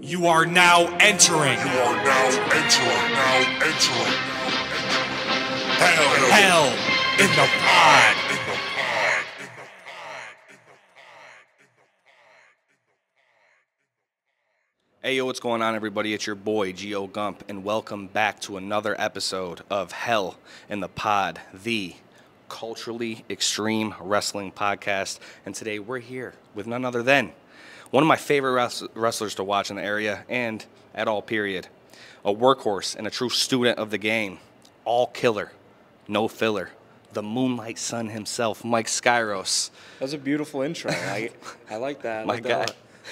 You are now entering. Hell in the pod. Hey, yo, what's going on, everybody? It's your boy, Gio Gump, and welcome back to another episode of Hell in the Pod, the culturally extreme wrestling podcast. And today we're here with none other than one of my favorite wrestlers to watch in the area and at all period. A workhorse and a true student of the game. All killer, no filler. The Moonlight Sun himself, Mike Skyros. That was a beautiful intro. I like that. My guy.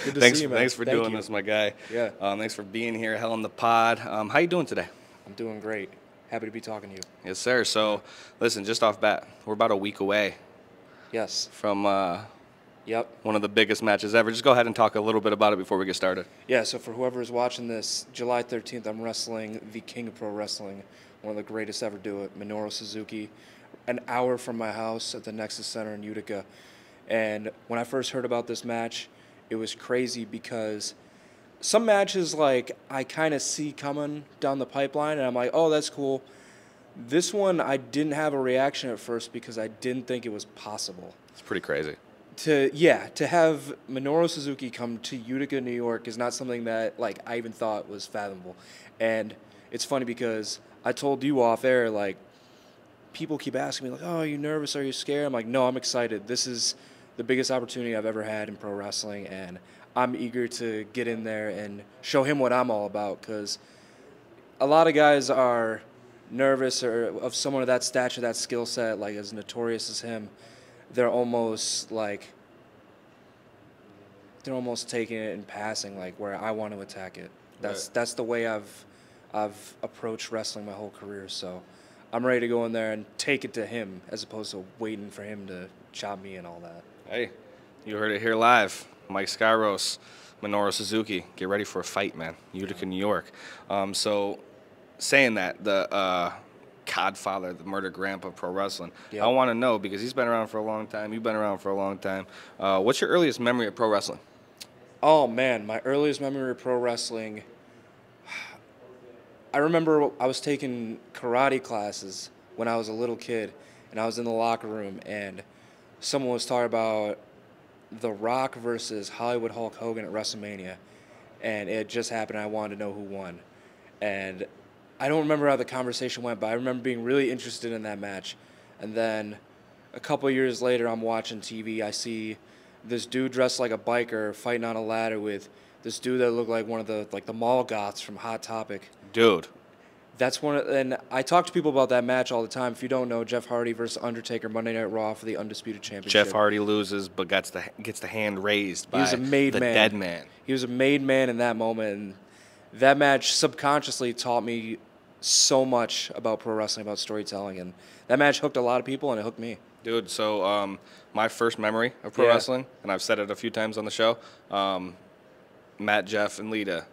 Good to see you, man. Thanks for doing this, my guy. Yeah. Thanks for being here, Hell in the Pod. How you doing today? I'm doing great. Happy to be talking to you. Yes, sir. So, listen, just off bat, we're about a week away. Yes. From Yep. one of the biggest matches ever. Just go ahead and talk a little bit about it before we get started. Yeah, so for whoever is watching this, July 13th, I'm wrestling the King of Pro Wrestling, one of the greatest ever do it, Minoru Suzuki, an hour from my house at the Nexus Center in Utica. And when I first heard about this match, it was crazy because some matches, like, I kind of see coming down the pipeline, and I'm like, oh, that's cool. This one, I didn't have a reaction at first because I didn't think it was possible. It's pretty crazy. To have Minoru Suzuki come to Utica, New York is not something that, like, I even thought was fathomable. And it's funny because I told you off air, like, people keep asking me, like, oh, are you nervous? Are you scared? I'm like, no, I'm excited. This is the biggest opportunity I've ever had in pro wrestling, and I'm eager to get in there and show him what I'm all about, because a lot of guys are nervous or of someone of that stature, that skill set, like as notorious as him. They're almost taking it and passing, like where I want to attack it. That's the way I've approached wrestling my whole career. So I'm ready to go in there and take it to him as opposed to waiting for him to chop me and all that. Hey, you heard it here live. Mike Skyros, Minoru Suzuki. Get ready for a fight, man. Utica, New York. So saying that, the godfather, the murder grandpa of pro wrestling, Yep. I want to know, because he's been around for a long time, you've been around for a long time. What's your earliest memory of pro wrestling? Oh, man, my earliest memory of pro wrestling, I remember I was taking karate classes when I was a little kid, and I was in the locker room, and someone was talking about The Rock versus Hollywood Hulk Hogan at WrestleMania, and it just happened. I wanted to know who won. And I don't remember how the conversation went, but I remember being really interested in that match. And then a couple of years later, I'm watching TV. I see this dude dressed like a biker fighting on a ladder with this dude that looked like one of the mall goths from Hot Topic. Dude. That's and I talk to people about that match all the time. If you don't know, Jeff Hardy versus Undertaker, Monday Night Raw for the Undisputed Championship. Jeff Hardy loses, but gets the hand raised by the dead man. He was a made man in that moment, and that match subconsciously taught me so much about pro wrestling, about storytelling, and that match hooked a lot of people, and it hooked me. Dude, so my first memory of pro wrestling, and I've said it a few times on the show, Matt, Jeff, and Lita.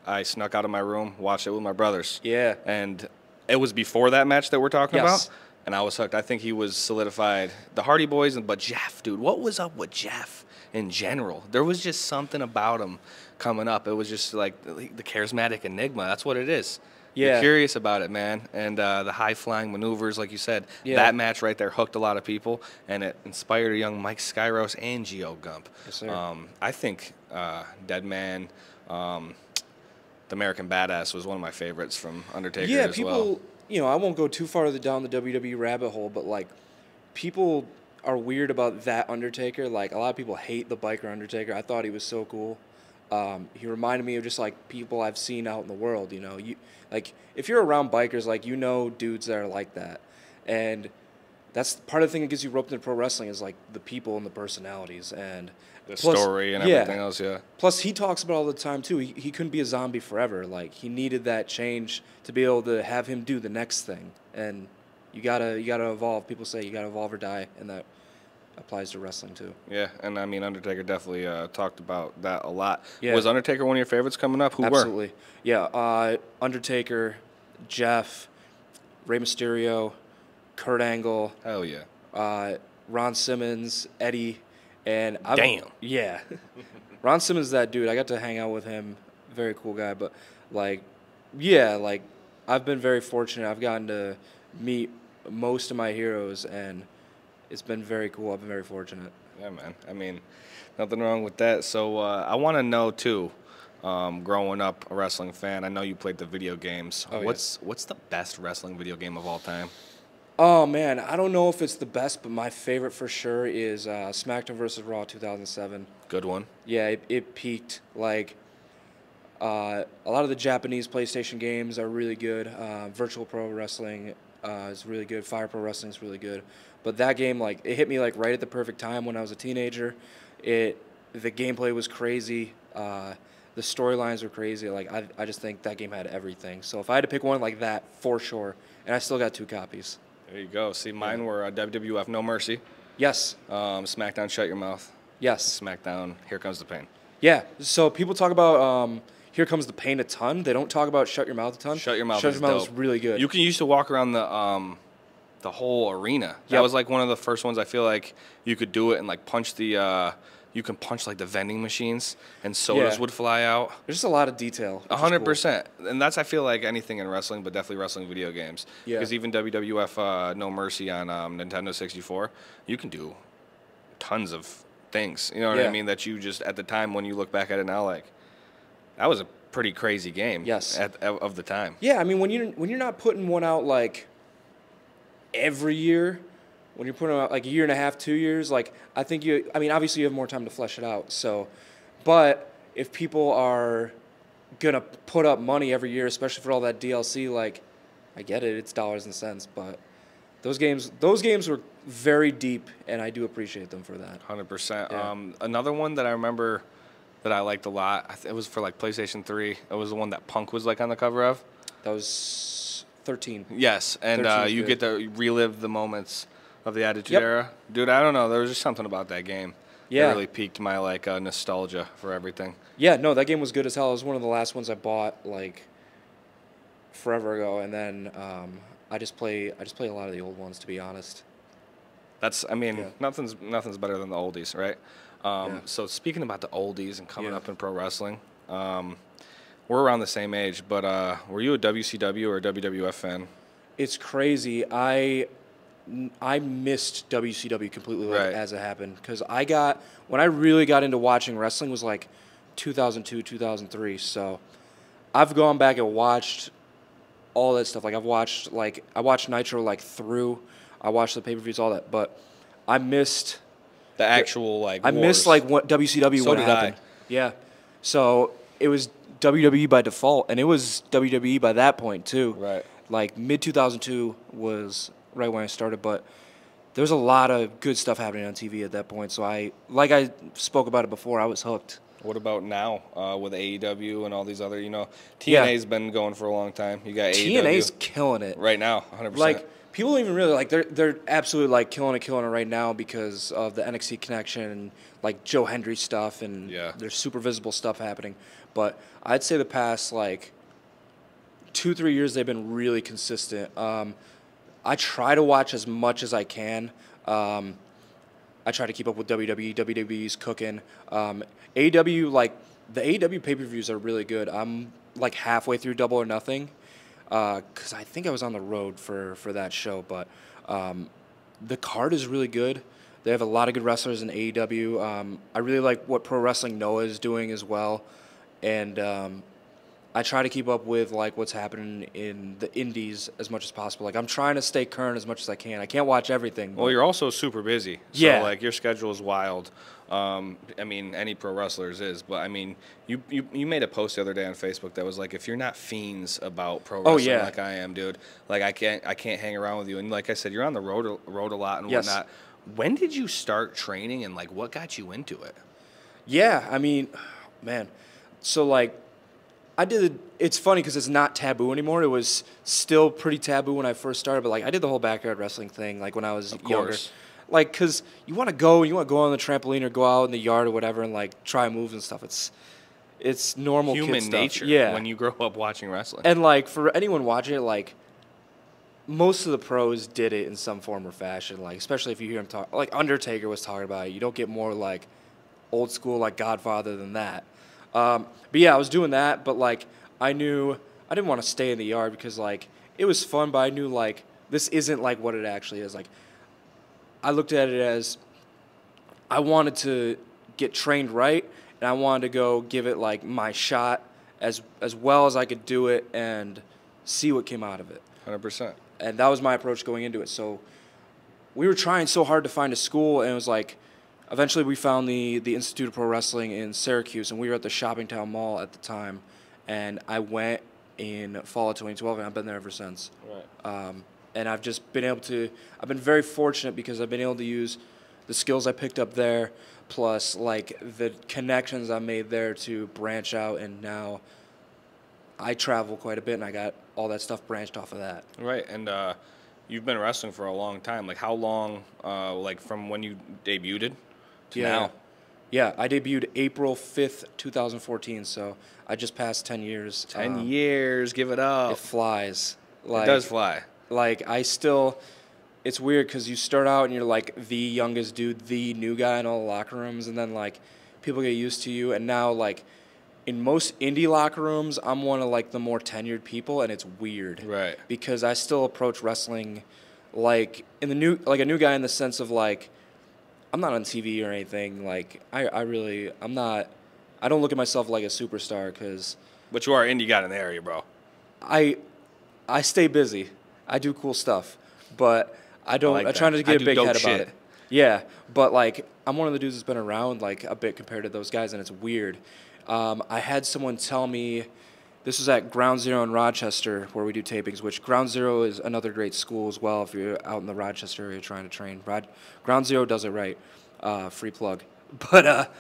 I snuck out of my room, watched it with my brothers. Yeah. And it was before that match that we're talking Yes. about, and I was hooked. I think he was solidified. The Hardy Boys, but Jeff, dude, what was up with Jeff in general? There was just something about him coming up. It was just like the charismatic enigma. That's what it is. Yeah. You're curious about it, man. And the high-flying maneuvers, like you said, that match right there hooked a lot of people, and it inspired a young Mike Skyros and Gio Gump. Yes, sir. I think Dead Man, the American Badass was one of my favorites from Undertaker as well. I won't go too far down the WWE rabbit hole, but, like, people are weird about that Undertaker. Like, a lot of people hate the biker Undertaker. I thought he was so cool. He reminded me of just, like, people I've seen out in the world, Like, if you're around bikers, like, dudes that are like that. And that's part of the thing that gets you roped into pro wrestling is, like, the people and the personalities. And the story and everything else, yeah. Plus, he talks about it all the time, too. He couldn't be a zombie forever. Like, he needed that change to be able to have him do the next thing. And you gotta evolve. People say you gotta evolve or die, and that applies to wrestling, too. Yeah, and I mean, Undertaker definitely talked about that a lot. Yeah. Was Undertaker one of your favorites coming up? Who were? Absolutely. Yeah, Undertaker, Jeff, Rey Mysterio, Kurt Angle. Hell yeah. Ron Simmons, Eddie, and Damn. Yeah. Ron Simmons is that dude. I got to hang out with him very cool guy. But like, yeah, like I've been very fortunate. I've gotten to meet most of my heroes, and it's been very cool. I've been very fortunate. Yeah, man. I mean, nothing wrong with that. So I want to know too. Growing up a wrestling fan, I know you played the video games. Oh, what's the best wrestling video game of all time? Oh man, I don't know if it's the best, but my favorite for sure is SmackDown vs. Raw 2007. Good one. Yeah, it peaked. Like a lot of the Japanese PlayStation games are really good. Virtual Pro Wrestling is really good. Fire Pro Wrestling is really good. But that game, like, it hit me like right at the perfect time when I was a teenager. The gameplay was crazy. The storylines were crazy. Like I just think that game had everything. So if I had to pick one like that, for sure, and I still got 2 copies. There you go. See, mine were WWF No Mercy. Yes. SmackDown Shut Your Mouth. Yes. SmackDown Here Comes the Pain. Yeah. So people talk about Here Comes the Pain a ton. They don't talk about Shut Your Mouth a ton. Shut Your Mouth is really good. You can used to walk around the whole arena. That was like one of the first ones I feel like you could do it and like punch the you can punch like the vending machines and sodas would fly out. There's just a lot of detail. 100%. And that's I feel like anything in wrestling, but definitely wrestling video games. Yeah. Because even WWF No Mercy on Nintendo 64, you can do tons of things. You know what I mean? That you just at the time when you look back at it now, like that was a pretty crazy game. Yes. Of the time. Yeah, I mean when you're not putting one out like every year, when you're putting out like a year and a half, 2 years, like I mean obviously you have more time to flesh it out. So, but if people are gonna put up money every year, especially for all that DLC, like I get it, it's dollars and cents, but those games were very deep, and I do appreciate them for that. 100%. Yeah. Another one that I remember that I liked a lot, it was for like PlayStation 3. It was the one that Punk was like on the cover of. That was 13. Yes, and you get to relive the moments of the Attitude Era. Dude, I don't know. There was just something about that game. Yeah. It really piqued my like nostalgia for everything. Yeah, no, that game was good as hell. It was one of the last ones I bought like forever ago, and then I just play a lot of the old ones, to be honest. Nothing's better than the oldies, right? So speaking about the oldies and coming up in pro wrestling, we're around the same age, but were you a WCW or a WWF fan? It's crazy. I missed WCW completely as it happened, because when I really got into watching wrestling was like 2002, 2003. So I've gone back and watched all that stuff. Like I watched Nitro like through. I watched the pay-per-views, all that, but I missed the actual like. I missed like what WCW so when it happened. Yeah, so it was WWE by default, and it was WWE by that point too. Right. Like mid 2002 was right when I started, but there was a lot of good stuff happening on TV at that point. So I spoke about it before, I was hooked. What about now with AEW and all these other, TNA's been going for a long time. You got AEW. TNA's killing it right now, 100%. Like people don't even really like they're absolutely like killing it right now because of the NXT connection and like Joe Hendry stuff, and there's super visible stuff happening. But I'd say the past like 2-3 years they've been really consistent. I try to watch as much as I can. I try to keep up with WWE. WWE's cooking. AEW, like, the AEW pay-per-views are really good. I'm, like, halfway through Double or Nothing because I think I was on the road for that show. But the card is really good. They have a lot of good wrestlers in AEW. I really like what Pro Wrestling Noah is doing as well. And I try to keep up with like what's happening in the indies as much as possible. Like I'm trying to stay current as much as I can. I can't watch everything. Well, you're also super busy. So like your schedule is wild. I mean, any pro wrestlers is, but I mean, you made a post the other day on Facebook that was like, if you're not fiends about pro wrestling like I am, dude, like I can't hang around with you. And like I said, you're on the road a lot and whatnot. When did you start training and like what got you into it? Yeah, I mean, man, so like. It's funny because it's not taboo anymore. It was still pretty taboo when I first started, but like I did the whole backyard wrestling thing like when I was younger. Like, because you want to go on the trampoline or go out in the yard or whatever and like try moves and stuff. It's normal human kid stuff. nature when you grow up watching wrestling. And like for anyone watching it, like most of the pros did it in some form or fashion. Like especially if you hear them talk, like Undertaker was talking about it. You don't get more like old school like Godfather than that. But yeah, I was doing that, but like I knew I didn't want to stay in the yard because like it was fun, but I knew like this isn't like what it actually is. Like I looked at it as I wanted to get trained right, and I wanted to go give it like my shot as well as I could do it and see what came out of it. 100%. And that was my approach going into it. So we were trying so hard to find a school, and it was like eventually we found the Institute of Pro Wrestling in Syracuse, and we were at the Shoppingtown Mall at the time, and I went in fall of 2012, and I've been there ever since. Right. And I've just been able to, I've been very fortunate because I've been able to use the skills I picked up there, plus like the connections I made there to branch out, and now I travel quite a bit, and I got all that stuff branched off of that. Right, and you've been wrestling for a long time. Like how long, like from when you debuted to now? Yeah, I debuted April 5th, 2014, so I just passed 10 years. 10 years, give it up. It flies. Like, it does fly. Like, I still, it's weird because you start out and you're like the youngest dude, the new guy in all the locker rooms, and then like people get used to you, and now like in most indie locker rooms, I'm one of like the more tenured people, and it's weird. Right. Because I still approach wrestling like in the new, like a new guy in the sense of like, I'm not on TV or anything. Like I'm not, I don't look at myself like a superstar because. But you are an indie guy in the area, bro. I stay busy. I do cool stuff, but I don't. I try not to get a big head about it. Yeah, but like I'm one of the dudes that's been around like a bit compared to those guys, and it's weird. I had someone tell me, this was at Ground Zero in Rochester where we do tapings, which Ground Zero is another great school as well if you're out in the Rochester area trying to train. Ground Zero does it right. Free plug. But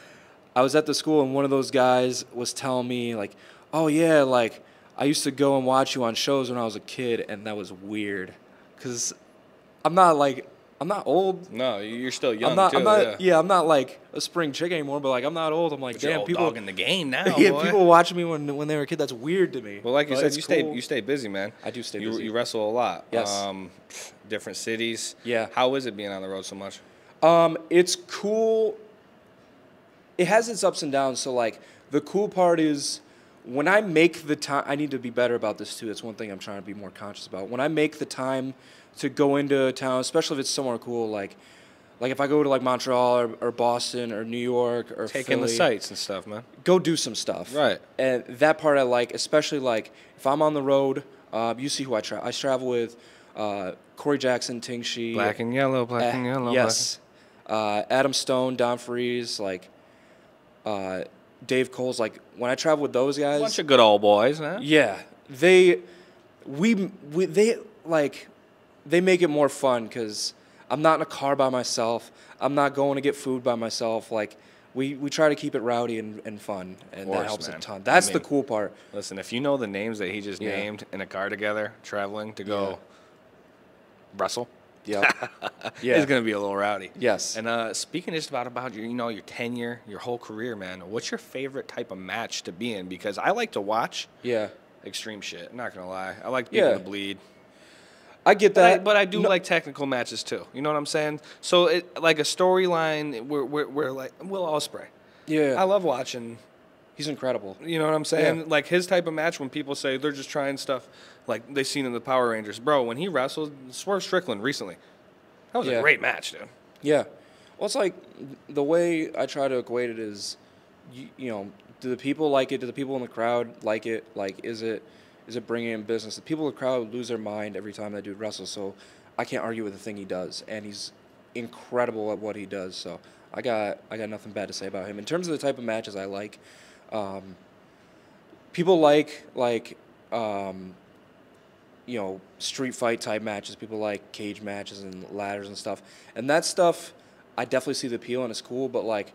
I was at the school, and one of those guys was telling me like, oh yeah, like I used to go and watch you on shows when I was a kid, and that was weird because I'm not old. No, you're still young. I'm not like a spring chick anymore, but like I'm not old. I'm like, damn, people dog in the game now. Yeah, boy. people watching me when they were a kid. That's weird to me. Well, like you said, cool. you stay busy, man. I do stay busy. You wrestle a lot. Yes. Different cities. Yeah. How is it being on the road so much? It's cool. It has its ups and downs. So like the cool part is when I make the time. I need to be better about this too. It's one thing I'm trying to be more conscious about. When I make the time to go into town, especially if it's somewhere cool, like if I go to like Montreal or Boston or New York or Take in the sights and stuff, man. Go do some stuff. Right. And that part I like, especially like if I'm on the road. You see who I travel. I travel with Corey Jackson, Ting Shi. Black and yellow, black and yellow. Yes. Adam Stone, Don Freeze, like Dave Cole's. Like when I travel with those guys, Bunch of good old boys, man. yeah, they make it more fun because I'm not in a car by myself. I'm not going to get food by myself. Like we try to keep it rowdy and fun, and that helps a ton. That's the cool part. Listen, if you know the names that he just named in a car together, traveling to go wrestle, yeah, it's gonna be a little rowdy. Yes. And speaking just about your your tenure, your whole career, man. What's your favorite type of match to be in? Because I like to watch extreme shit. I'm not gonna lie. I like people to bleed. I get that, but I do like technical matches too. You know what I'm saying? So it like a storyline. We're like Will Ospreay. Yeah, I love watching. He's incredible. You know what I'm saying? Yeah. Like his type of match when people say they're just trying stuff like they seen in the Power Rangers. Bro, when he wrestled Swerve Strickland recently, that was a great match, dude. Yeah. Well, it's like the way I try to equate it is, you know, do the people like it? Do the people in the crowd like it? Like, is it bringing in business? The people in the crowd lose their mind every time that dude wrestles, so I can't argue with the thing he does, and he's incredible at what he does. So I got nothing bad to say about him. In terms of the type of matches I like, people like street fight type matches. People like cage matches and ladders and stuff. And that stuff, I definitely see the appeal and it's cool. But like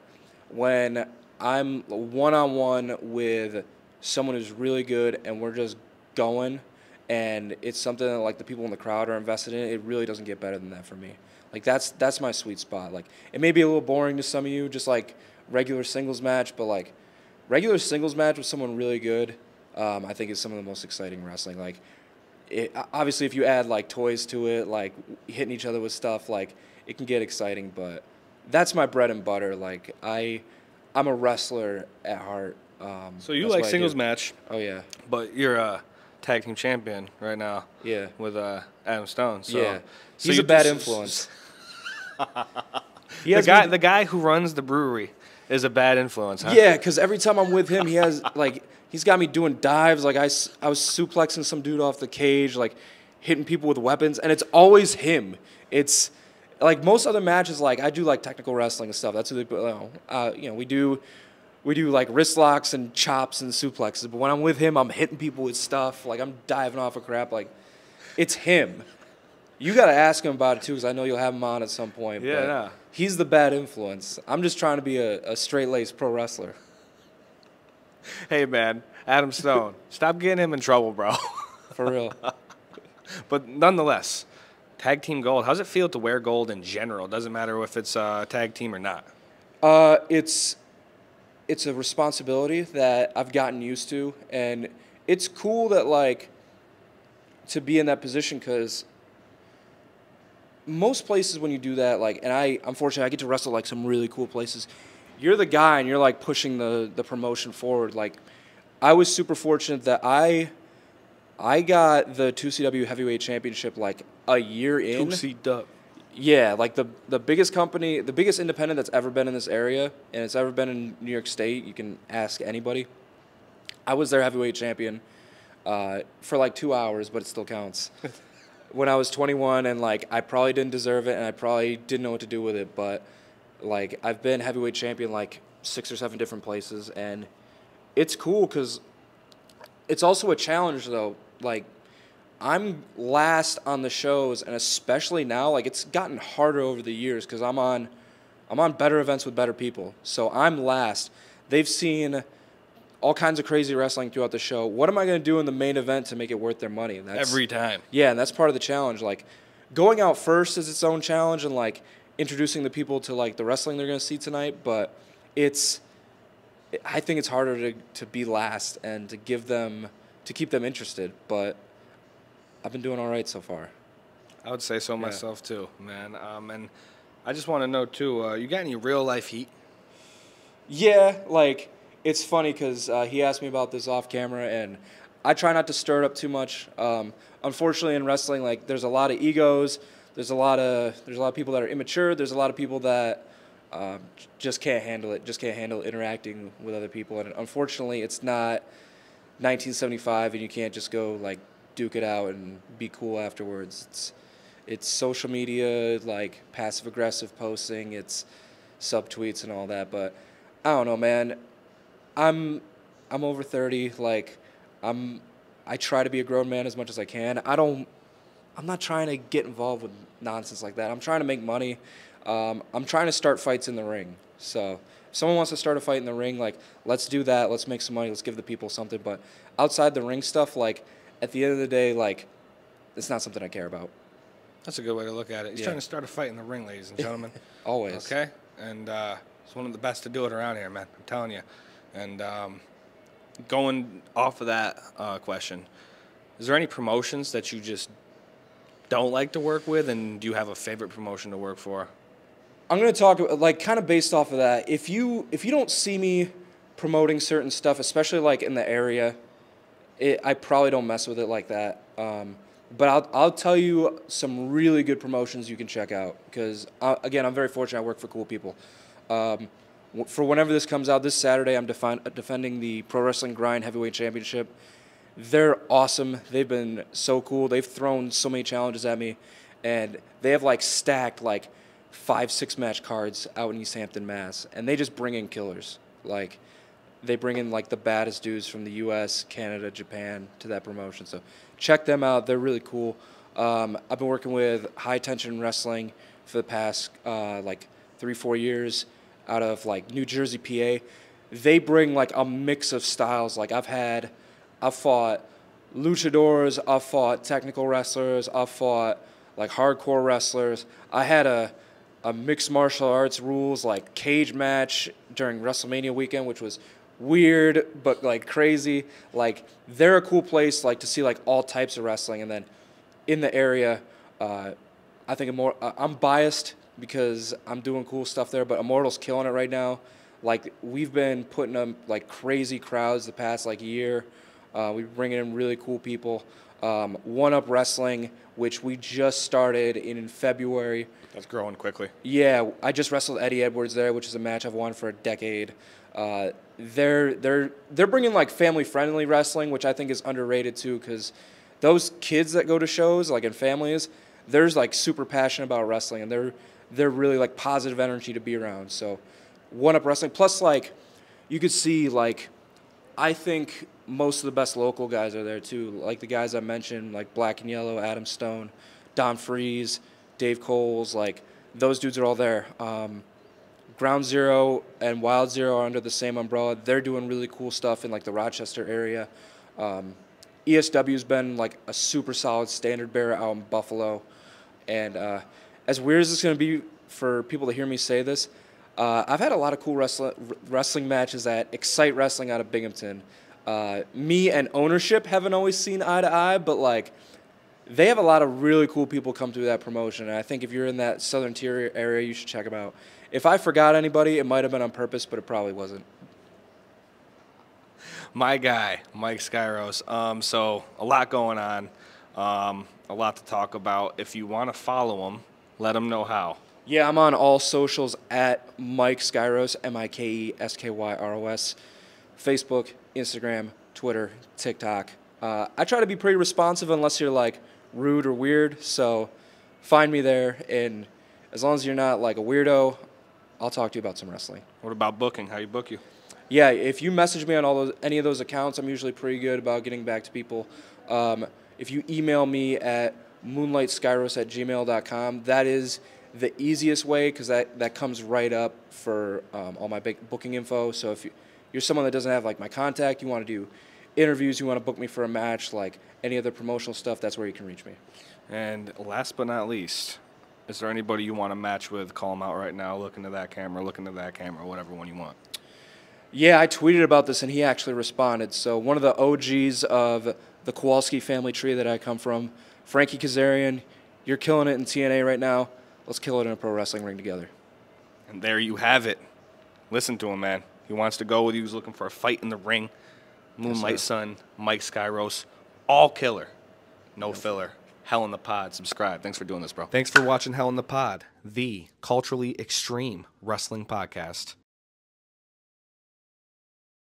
when I'm one-on-one with someone who's really good and we're just going, and it's something that like the people in the crowd are invested in, it really doesn't get better than that for me. Like that's my sweet spot. Like it may be a little boring to some of you, just like regular singles match, but like regular singles match with someone really good, I think is some of the most exciting wrestling. Like obviously if you add like toys to it, like hitting each other with stuff, like it can get exciting, but that's my bread and butter. Like I'm a wrestler at heart. So you That's like what I singles do. match, Oh yeah, but you're a tag team champion right now. yeah, With Adam Stone. So, yeah. so He's you a bad do- influence. He The has guy, me, the guy who runs the brewery, is a bad influence, huh? yeah, because every time I'm with him, he has like he's got me doing dives. Like I was suplexing some dude off the cage, like hitting people with weapons, and it's always him. It's like most other matches. Like I do like technical wrestling and stuff. That's what they, we do like wrist locks and chops and suplexes. But when I'm with him, I'm hitting people with stuff. Like I'm diving off of crap. Like it's him. You got to ask him about it too, because I know you'll have him on at some point. Yeah, but nah. he's the bad influence. I'm just trying to be a straight-laced pro wrestler. Hey, man, Adam Stone, stop getting him in trouble, bro. For real. But nonetheless, tag team gold. How's it feel to wear gold in general? Doesn't matter if it's a tag team or not. It's a responsibility that I've gotten used to, and it's cool that like to be in that position, because most places when you do that, like, and I'm fortunate I get to wrestle like some really cool places. You're the guy and you're like pushing the promotion forward. Like I was super fortunate that I got the 2CW Heavyweight Championship like a year in. 2CW. Yeah, like the biggest company, the biggest independent that's ever been in this area, and it's ever been in New York State. You can ask anybody. I was their heavyweight champion for like 2 hours, but it still counts. When I was 21, and like I probably didn't deserve it, and I probably didn't know what to do with it, but like I've been heavyweight champion like 6 or 7 different places, and it's cool because it's also a challenge though. Like I'm last on the shows, and especially now, like it's gotten harder over the years because I'm on better events with better people, so I'm last. They've seen all kinds of crazy wrestling throughout the show. What am I going to do in the main event to make it worth their money? And that's, Every time. Yeah, and that's part of the challenge. Like, going out first is its own challenge, and like introducing the people to like the wrestling they're going to see tonight. But I think it's harder to be last and to keep them interested. But I've been doing all right so far. I would say so myself too, man. And I just want to know too. You got any real life heat? Yeah, like. It's funny because he asked me about this off camera, and I try not to stir it up too much. Unfortunately, in wrestling, like there's a lot of egos. There's a lot of people that are immature. There's a lot of people that just can't handle it. Just can't handle interacting with other people. And unfortunately, it's not 1975, and you can't just go like duke it out and be cool afterwards. It's social media, like passive aggressive posting. It's subtweets and all that. But I don't know, man. I'm over 30. Like, I try to be a grown man as much as I can. I'm not trying to get involved with nonsense like that. I'm trying to make money. I'm trying to start fights in the ring. So if someone wants to start a fight in the ring, like, let's do that. Let's make some money. Let's give the people something. But outside the ring stuff, like, at the end of the day, like, it's not something I care about. That's a good way to look at it. He's trying to start a fight in the ring, ladies and gentlemen. Always. Okay? And it's one of the best to do it around here, man. I'm telling you. And going off of that question, is there any promotions that you just don't like to work with, and do you have a favorite promotion to work for? I'm going to talk like kind of based off of that. If you don't see me promoting certain stuff, especially like in the area, I probably don't mess with it like that. But I'll tell you some really good promotions you can check out because again, I'm very fortunate. I work for cool people. For whenever this comes out, this Saturday, I'm defending the Pro Wrestling Grind Heavyweight Championship. They're awesome. They've been so cool. They've thrown so many challenges at me, and they have like stacked like 5-6 match cards out in East Hampton, Mass. And they just bring in killers. Like they bring in like the baddest dudes from the U.S., Canada, Japan to that promotion. So check them out. They're really cool. I've been working with High Tension Wrestling for the past like 3-4 years. Out of like New Jersey, PA. They bring like a mix of styles. Like I've fought luchadors, I've fought technical wrestlers, I've fought like hardcore wrestlers. I had a mixed martial arts rules like cage match during WrestleMania weekend, which was weird but like crazy. Like they're a cool place like to see like all types of wrestling. And then in the area, I think I'm biased because I'm doing cool stuff there, but Immortal's killing it right now. Like, we've been putting up, like, crazy crowds the past, like, year. We're bringing in really cool people. One Up Wrestling, which we just started in February. That's growing quickly. Yeah, I just wrestled Eddie Edwards there, which is a match I've wanted for a decade. They're bringing, like, family-friendly wrestling, which I think is underrated, too, because those kids that go to shows, like, in families, they're, like, super passionate about wrestling, and they're really, like, positive energy to be around. So One Up Wrestling. Plus, like, you could see, like, I think most of the best local guys are there, too. Like, the guys I mentioned, like Black and Yellow, Adam Stone, Don Freeze, Dave Coles, like, those dudes are all there. Ground Zero and Wild Zero are under the same umbrella. They're doing really cool stuff in, like, the Rochester area. ESW's been, like, a super solid standard bearer out in Buffalo. And as weird as it's going to be for people to hear me say this, I've had a lot of cool wrestling matches at Excite Wrestling out of Binghamton. Me and ownership haven't always seen eye to eye, but, like, they have a lot of really cool people come through that promotion. And I think if you're in that Southern Tier area, you should check them out. If I forgot anybody, it might have been on purpose, but it probably wasn't. My guy, Mike Skyros. So a lot going on, a lot to talk about. If you want to follow him, let him know how. Yeah, I'm on all socials at Mike Skyros, MikeSkyros. Facebook, Instagram, Twitter, TikTok. I try to be pretty responsive unless you're, like, rude or weird, so find me there, and as long as you're not, like, a weirdo, I'll talk to you about some wrestling. What about booking? How you book you? Yeah, if you message me on any of those accounts, I'm usually pretty good about getting back to people. If you email me at moonlightskyros@gmail.com, that is the easiest way because that comes right up for all my big booking info. So if you're someone that doesn't have, like, my contact, you want to do interviews, you want to book me for a match, like any other promotional stuff, that's where you can reach me. And last but not least, is there anybody you want to match with? Call them out right now. Look into that camera, whatever one you want. Yeah, I tweeted about this, and he actually responded. So one of the OGs of the Kowalski family tree that I come from, Frankie Kazarian, you're killing it in TNA right now. Let's kill it in a pro wrestling ring together. And there you have it. Listen to him, man. He wants to go with you. He's looking for a fight in the ring. Moonlight Sun, Mike Skyros, all killer. No filler. Hell in the Pod. Subscribe. Thanks for doing this, bro. Thanks for watching Hell in the Pod, the culturally extreme wrestling podcast.